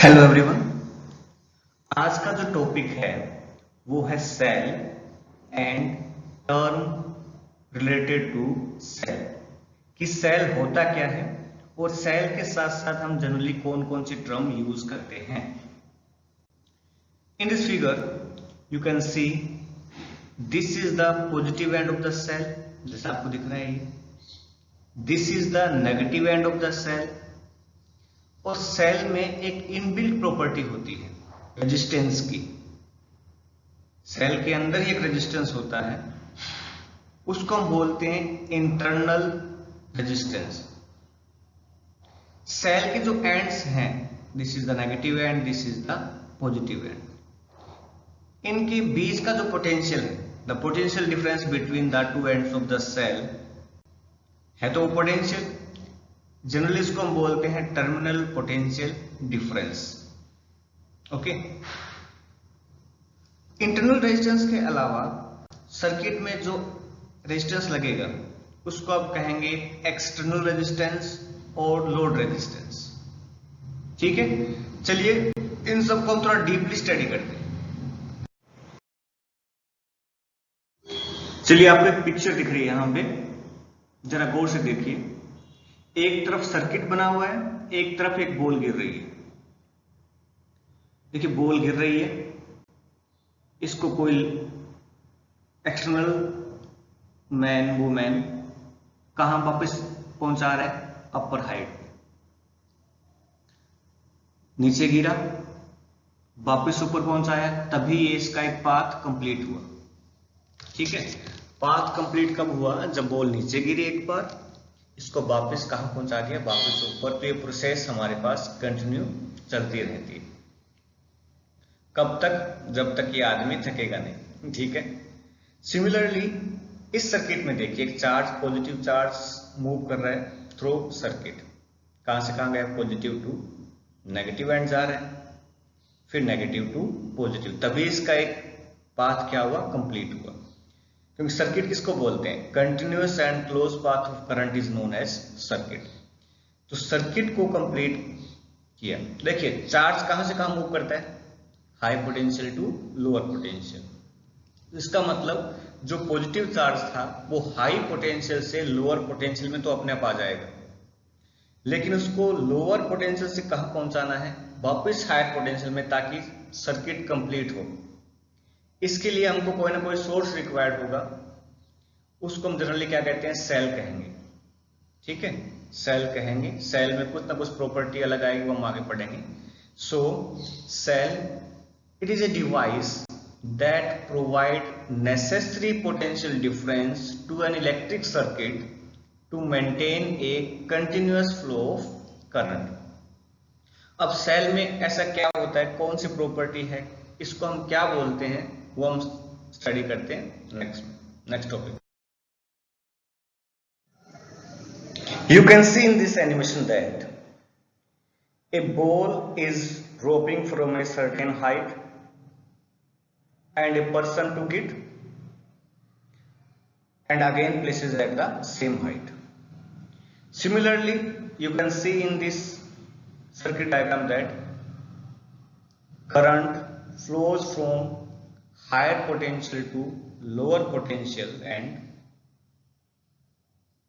Hello everyone. आज का जो टॉपिक है वो है cell and term related to cell कि सेल होता क्या है और सेल के साथ साथ हम जनरली कौन कौन सी टर्म यूज करते हैं। In this figure you can see this is the positive end of the cell, जैसा आपको दिख रहा है ये। This is the negative end of the cell. और सेल में एक इनबिल्ट प्रॉपर्टी होती है रेजिस्टेंस की। सेल के अंदर ही एक रेजिस्टेंस होता है, उसको हम बोलते हैं इंटरनल रेजिस्टेंस। सेल के जो एंड्स हैं, this is the negative end, this is the positive end, इनके बीच का जो पोटेंशियल है, the potential difference between the two ends of the cell है, तो वो पोटेंशियल जनरली इसको हम बोलते हैं terminal potential difference. Okay. Internal resistance के अलावा सर्किट में जो रेजिस्टेंस लगेगा उसको आप कहेंगे एक्सटर्नल रेजिस्टेंस और लोड रेजिस्टेंस। ठीक है, चलिए इन सबको हम थोड़ा डीपली स्टडी करते हैं। चलिए, आपको एक पिक्चर दिख रही है यहां पे, जरा गौर से देखिए। एक तरफ सर्किट बना हुआ है, एक तरफ एक बॉल गिर रही है। देखिए, बॉल गिर रही है, इसको कोई एक्सटर्नल मैन वुमेन कहां वापस पहुंचा रहा है, अपर हाइट। नीचे गिरा, वापस ऊपर पहुंचाया, तभी ये इसका एक पाथ कंप्लीट हुआ। ठीक है, पाथ कंप्लीट कब हुआ? जब बॉल नीचे गिरी एक बार, इसको वापस कहां पहुंचा दिया, वापस ऊपर। तो ये प्रोसेस हमारे पास कंटिन्यू चलती रहती है। कब तक? जब तक ये आदमी थकेगा नहीं। ठीक है। सिमिलरली इस सर्किट में देखिए, एक चार्ज, पॉजिटिव चार्ज मूव कर रहा है थ्रू सर्किट। कहां से कहां गया? पॉजिटिव टू नेगेटिव एंड जा रहा है, फिर नेगेटिव टू पॉजिटिव, तभी इसका एक पाथ क्या हुआ? कंप्लीट हुआ। क्योंकि सर्किट किसको बोलते हैं? Continuous and close path of current is known as circuit. तो सर्किट को कंप्लीट किया। देखिए, चार्ज कहां से कहां मूव करता है? High potential to lower potential. इसका मतलब जो पॉजिटिव चार्ज था वो हाई पोटेंशियल से लोअर पोटेंशियल में तो अपने आप आ जाएगा, लेकिन उसको लोअर पोटेंशियल से कहां पहुंचाना है? वापस हायर पोटेंशियल में, ताकि सर्किट कंप्लीट हो। इसके लिए हमको कोई ना कोई सोर्स रिक्वायर्ड होगा, उसको हम जनरली क्या कहते हैं? सेल कहेंगे। ठीक है, सेल कहेंगे। सेल में कुछ ना कुछ प्रॉपर्टी अलग आएगी, वो हम आगे पढ़ेंगे। So cell, it is a device that provide necessary potential difference to an electric circuit to maintain a continuous flow of current. अब सेल में ऐसा क्या होता है, कौन सी प्रॉपर्टी है, इसको हम क्या बोलते हैं, वो हम स्टडी करते हैं next topic. You can see in this animation that a ball is dropping from a certain height and a person took it and again places at the same height. Similarly, you can see in this circuit diagram that current flows from higher potential to lower potential,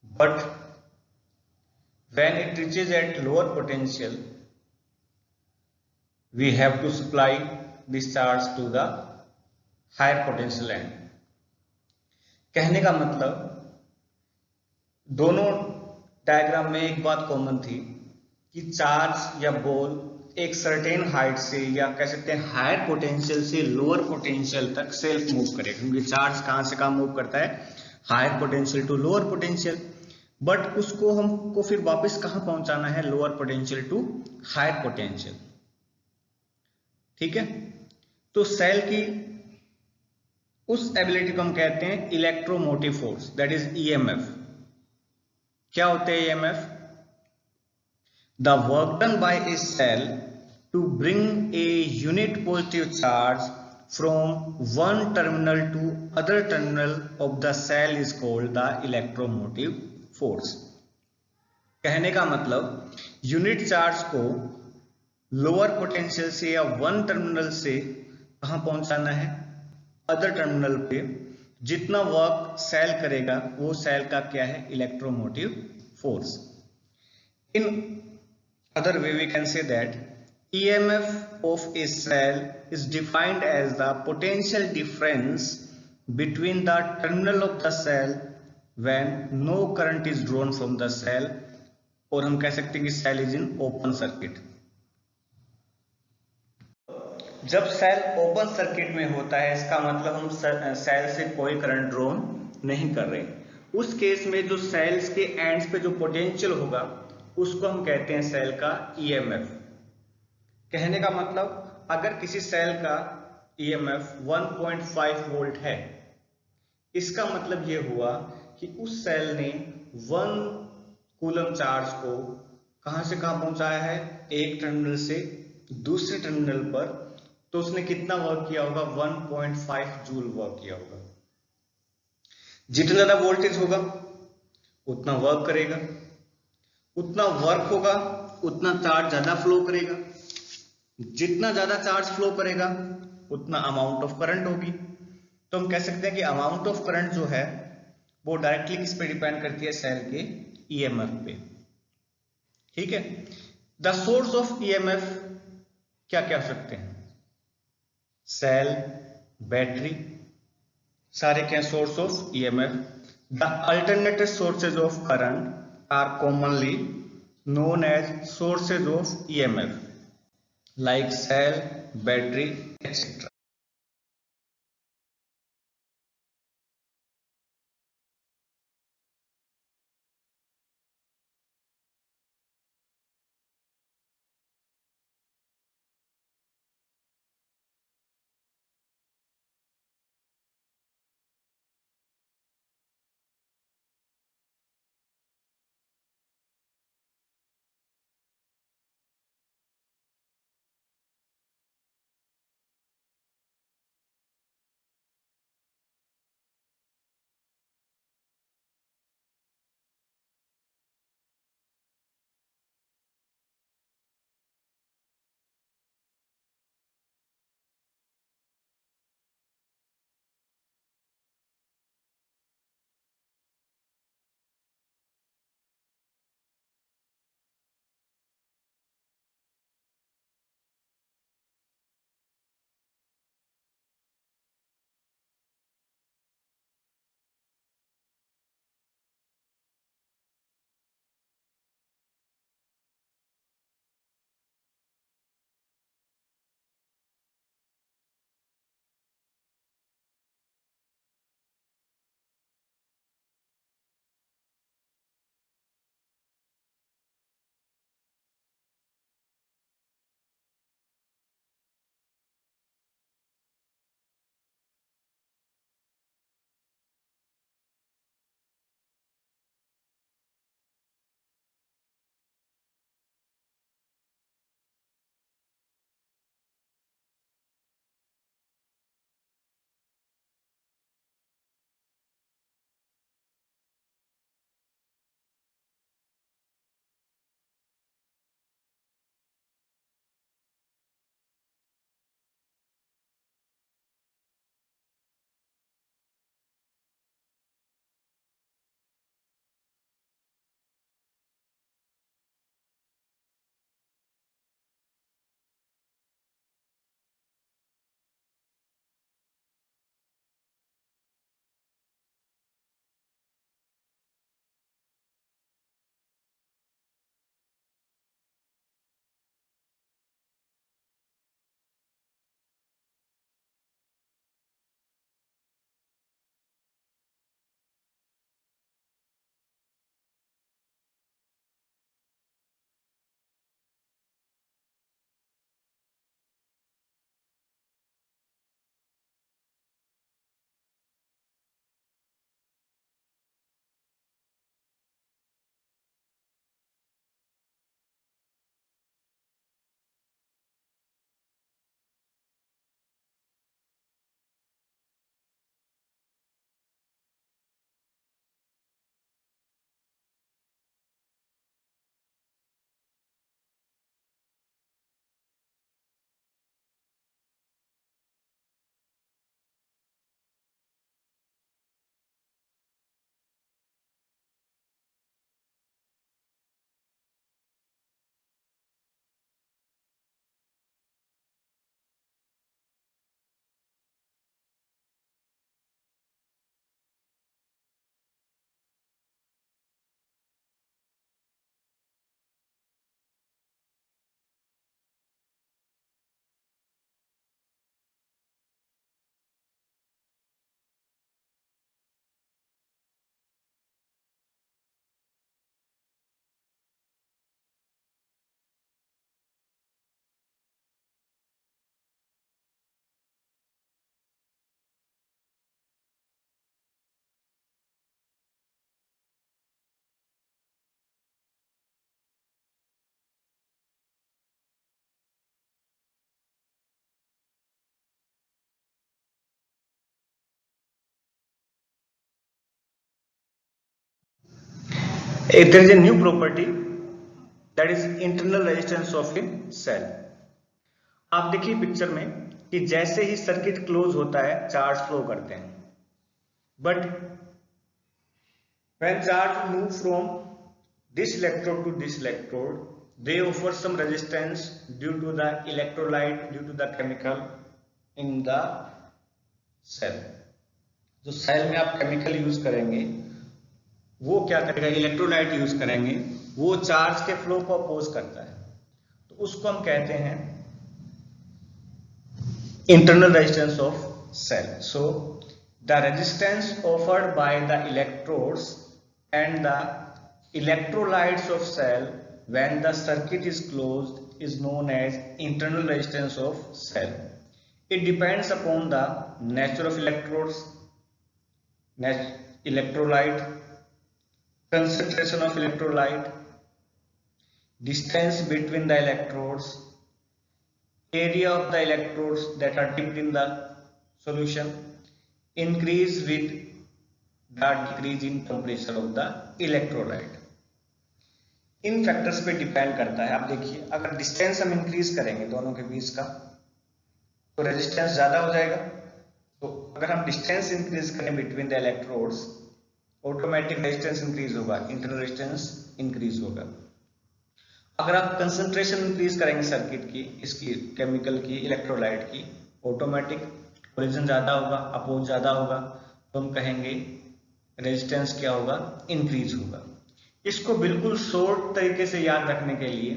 but when it reaches at lower potential, we have to supply this charge to the higher potential end. कहने का मतलब दोनों diagram में एक बात common थी कि charge या बॉल एक सर्टेन हाइट से, या कह सकते हैं हायर पोटेंशियल से लोअर पोटेंशियल तक सेल्फ मूव करेगा। क्योंकि चार्ज कहां से कहां मूव करता है? Higher potential to lower potential. But उसको हमको फिर वापस कहां पहुंचाना है? Lower potential to higher potential. ठीक है, तो सेल की उस एबिलिटी को हम कहते हैं electromotive force, that is EMF. क्या होते हैं EMF? The work done by a cell to bring a unit positive charge from one terminal to other terminal of the cell is called the electromotive force. कहने का मतलब unit charge को lower potential से या one terminal से कहां पहुंचाना है, अदर टर्मिनल पे। जितना वर्क सेल करेगा वो सेल का क्या है, electromotive force. In other way we can say that EMF of a cell is defined as the potential difference between the terminal of the cell when no current is drawn from the cell, और हम कह सकते हैं कि cell is in open circuit. जब cell open circuit में होता है इसका मतलब हम सेल से कोई करंट ड्रॉ नहीं कर रहे। उस केस में जो सेल्स के एंड्स पे जो पोटेंशियल होगा उसको हम कहते हैं सेल का EMF। कहने का मतलब अगर किसी सेल का EMF 1.5 वोल्ट है, इसका मतलब यह हुआ कि उस सेल ने 1 कूलम चार्ज को कहां से कहां पहुंचाया है, एक टर्मिनल से दूसरे टर्मिनल पर। तो उसने कितना वर्क किया होगा, 1.5 जूल वर्क किया होगा। जितना ज्यादा वोल्टेज होगा उतना वर्क करेगा, उतना वर्क होगा उतना चार्ज ज्यादा फ्लो करेगा, जितना ज्यादा चार्ज फ्लो करेगा उतना अमाउंट ऑफ करंट होगी। तो हम कह सकते हैं कि अमाउंट ऑफ करंट जो है वो डायरेक्टली किस पे डिपेंड करती है, सेल के EMF पे। ठीक है, द सोर्स ऑफ EMF क्या क्या हो सकते हैं, सेल, बैटरी, सारे क्या source of EMF। The alternative sources of current are commonly known as sources of EMF like cell, battery, etc. there is a new property that is internal resistance of a cell. आप देखिए picture में कि जैसे ही circuit close होता है charge flow करते हैं, but when charge move from this electrode to this electrode, they offer some resistance due to the electrolyte, due to the chemical in the cell. जो सेल में आप केमिकल यूज करेंगे वो क्या करेगा, इलेक्ट्रोलाइट यूज करेंगे, वो चार्ज के फ्लो को अपोज करता है, तो उसको हम कहते हैं internal resistance of cell. So the resistance offered by the electrodes and the electrolytes of cell when the circuit is closed is known as internal resistance of cell. It depends upon the nature of electrodes, electrolyte, concentration of electrolyte, distance between the electrodes, area of the electrodes that are dipped in the solution, increase with the decrease in temperature of the electrolyte. In factors पे depend करता है. आप देखिए अगर distance हम increase करेंगे दोनों के बीच का तो रेजिस्टेंस ज्यादा हो जाएगा. तो अगर हम डिस्टेंस इंक्रीज करें between the electrodes, automatic resistance increase होगा, इंटरनल रेजिस्टेंस इंक्रीज होगा. अगर आप कंसंट्रेशन इंक्रीज करेंगे सर्किट की, इसकी केमिकल की, इलेक्ट्रोलाइट की, ऑटोमेटिक कोलिजन ज्यादा होगा, अपोज ज्यादा होगा, तो हम कहेंगे रेजिस्टेंस क्या होगा, इंक्रीज होगा. इसको बिल्कुल शॉर्ट तरीके से याद रखने के लिए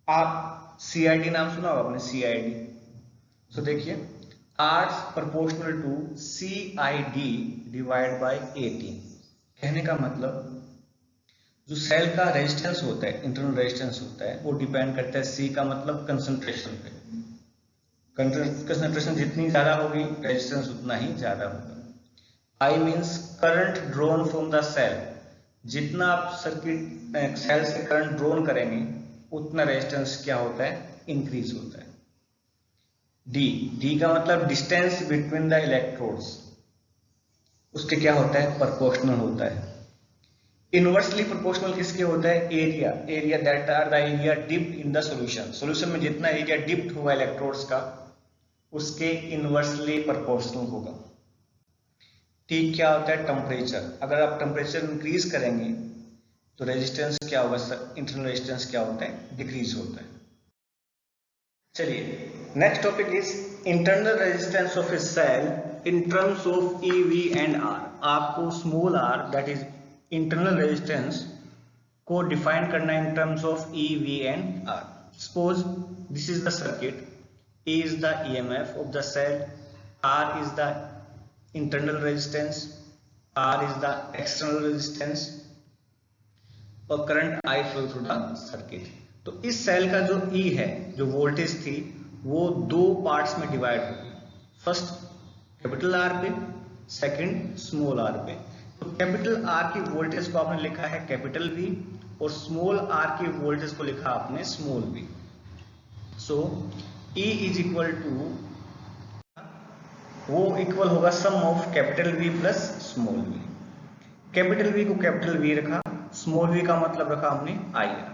आप CID नाम सुना होगा आपने, CID. तो देखिए R proportional to CID divide by 18. कहने का मतलब जो सेल का रेजिस्टेंस होता है, इंटरनल रेजिस्टेंस होता है, वो डिपेंड करता है C का मतलब कंसंट्रेशन पे. कंसंट्रेशन जितनी ज्यादा होगी रेजिस्टेंस उतना ही ज्यादा होगा. I means current drawn from the cell. जितना आप सर्किट सेल से करंट ड्रॉन करेंगे उतना रेजिस्टेंस क्या होता है, इंक्रीज होता है. D का मतलब डिस्टेंस बिटवीन द इलेक्ट्रोड्स, उसके क्या होता है, प्रोपोर्शनल होता है. इनवर्सली प्रोपोर्शनल किसके होता है, area that are the area dipped in the solution. Solution में जितना एरिया डिप्ड हुआ इलेक्ट्रोड्स का उसके इनवर्सली प्रोपोर्शनल होगा. T क्या होता है, टेम्परेचर. अगर आप टेम्परेचर इंक्रीज करेंगे तो रेजिस्टेंस क्या होगा, इंटरनल रेजिस्टेंस क्या होता है, डिक्रीज होता है. चलिए next topic is internal resistance of a cell in terms of EV and R. आपको small r that is internal resistance को डिफाइन करना in terms of EV and R. Suppose this is the circuit, E is the EMF of the cell, R is the internal resistance, R is the external resistance और current I flow through the circuit. तो इस cell का जो E है, जो voltage थी, वो दो पार्ट्स में डिवाइड होगी. फर्स्ट कैपिटल R पे, सेकंड स्मॉल r पे. तो कैपिटल R की वोल्टेज को आपने लिखा है कैपिटल V और स्मॉल r की वोल्टेज को लिखा आपने small v. So E is equal to, वो इक्वल होगा sum of capital V plus small v. Capital V को कैपिटल V रखा, स्मॉल v का मतलब रखा हमने IR.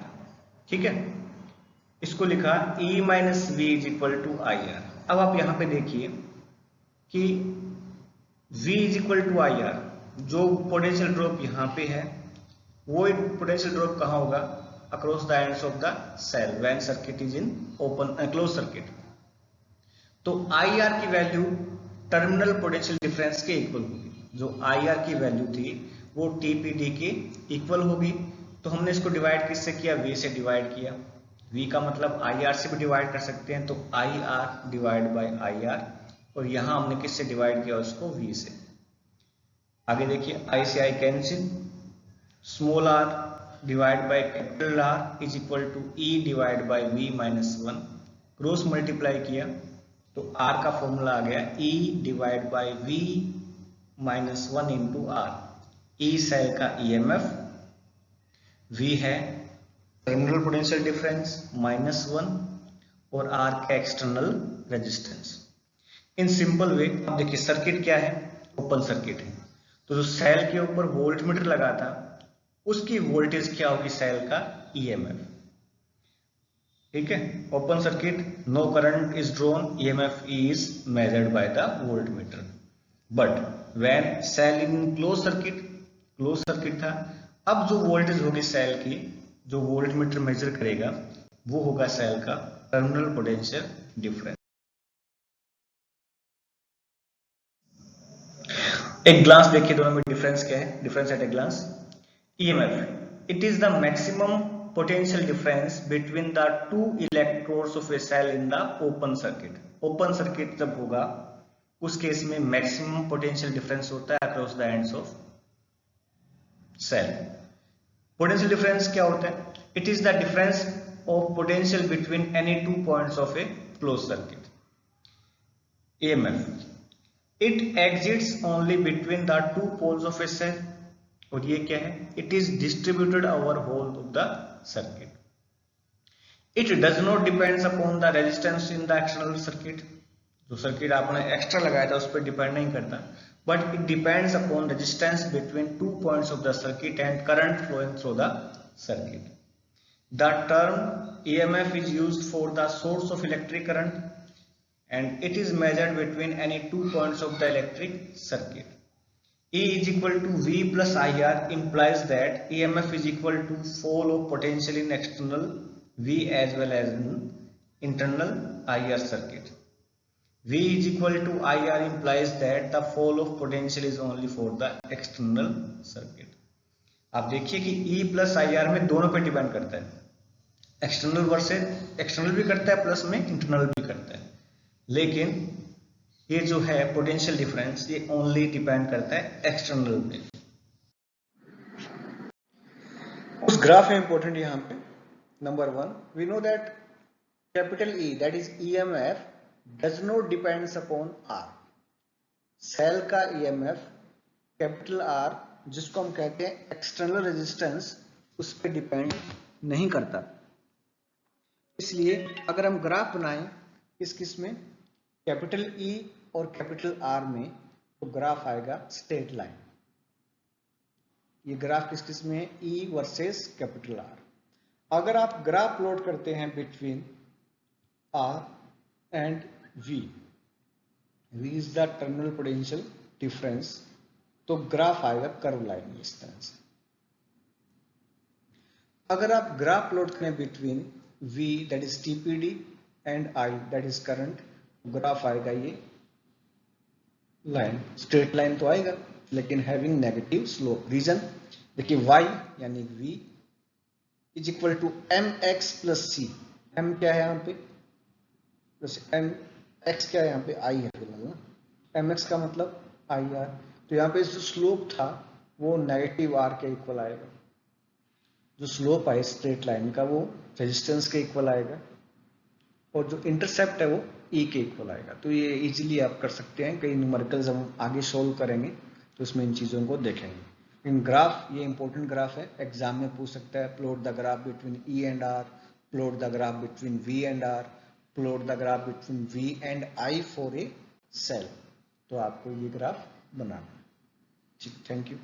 ठीक है, इसको लिखा E minus V is equal to IR. अब आप यहां पे देखिए कि V is equal to IR, जो पोटेंशियल ड्रॉप यहाँ पे है वो पोटेंशियल ड्रॉप कहाँ होगा, across the ends of the cell when circuit is in open close circuit. तो IR की वैल्यू टर्मिनल पोटेंशियल डिफरेंस के इक्वल होगी. जो IR की वैल्यू थी वो TPD के इक्वल होगी. तो हमने इसको डिवाइड किससे किया, V से डिवाइड किया. V का मतलब IR से भी डिवाइड कर सकते हैं, तो IR डिवाइड बाय IR, और यहां हमने किससे डिवाइड किया उसको, V से. आगे देखिए I से I cancel, small r divide by capital R is equal to E divide by V minus 1. Cross multiply किया तो R का फॉर्मूला आ गया E divide by V minus 1 into R. E cell का EMF, V है terminal potential difference minus 1 और R का external resistance. In simple way अब देखिए सर्किट क्या है, ओपन सर्किट है. तो जो सेल के ऊपर वोल्टमीटर लगा था उसकी वोल्टेज क्या होगी सेल का ईएमएफ। ठीक है, open circuit no current is drawn, EMF is measured by the voltmeter. But when cell in close circuit था, अब जो वोल्टेज होगी सेल की, जो वोल्टमीटर मेजर करेगा वो होगा सेल का टर्मिनल पोटेंशियल डिफरेंस। एक ग्लांस देखिए दोनों में डिफरेंस क्या है, difference at a glance. EMF, it is the maximum potential difference between the two electrodes of a cell in the open circuit. Open circuit जब होगा उस केस में मैक्सिमम पोटेंशियल डिफरेंस होता है across the ends of cell. Potential difference क्या होता है? It is the difference of potential between any two points of a close circuit. EMF, it exits only between the two poles of a cell, और ये क्या है? It is distributed over whole of the circuit. It does not depends upon the resistance in the external circuit, जो circuit आपने extra लगाया था उस पर डिपेंड नहीं करता, but it depends upon resistance between two points of the circuit and current flowing through the circuit. The term EMF is used for the source of electric current and it is measured between any two points of the electric circuit. E is equal to V plus IR implies that EMF is equal to fall of potential in external V as well as in internal IR circuit. V is equal to IR implies that the fall of potential is only for the external circuit. आप देखिए कि E plus IR में दोनों पे depend करता है, external versus external भी करता है प्लस में इंटरनल भी करता है, लेकिन ये जो है पोटेंशियल डिफरेंस ये ओनली डिपेंड करता है एक्सटर्नल पे। उस ग्राफ में इंपॉर्टेंट यहाँ पे number 1, we know that capital E that is EMF does not depends upon R। Cell का EMF कैपिटल R, जिसको हम कहते हैं एक्सटर्नल रेजिस्टेंस, उस पर डिपेंड नहीं करता। इसलिए अगर हम ग्राफ बनाएं किस में, कैपिटल E और कैपिटल R में, तो ग्राफ आएगा स्ट्रेट लाइन। ये ग्राफ किस में है? E versus capital R। अगर आप ग्राफ प्लॉट करते हैं between R and V, V is the terminal potential difference, तो ग्राफ आएगा कर्व लाइन इस तरह से। अगर आप ग्राफ प्लॉट करें between V that is TPD and I that is current, graph आएगा ये लाइन, स्ट्रेट लाइन तो आएगा लेकिन हैविंग नेगेटिव स्लोप। रीजन देखिए, y यानी V is equal to mx plus c। m क्या है यहाँ पे, प्लस x क्या है यहाँ पे, I है फिलहाल ना, mx का मतलब IR, तो यहाँ पे जो स्लोप था वो नेगेटिव R के इक्वल आएगा। जो स्लोप है स्ट्रेट लाइन का वो रेजिस्टेंस के इक्वल आएगा, और जो इंटरसेप्ट है वो E के इक्वल आएगा। तो ये इजीली आप कर सकते हैं, कई न्यूमेरिकल्स हम आगे सोल्व करेंगे तो उसमें इन चीज़ों को देखेंगे। इन ग्राफ, ये इंपॉर्टेंट ग्राफ है, एग्जाम में पूछ सकता है, plot the graph between E and R, plot the graph between V and R, plot the graph between V and I for a cell. तो आपको ये ग्राफ बनाना है। ठीक, थैंक यू।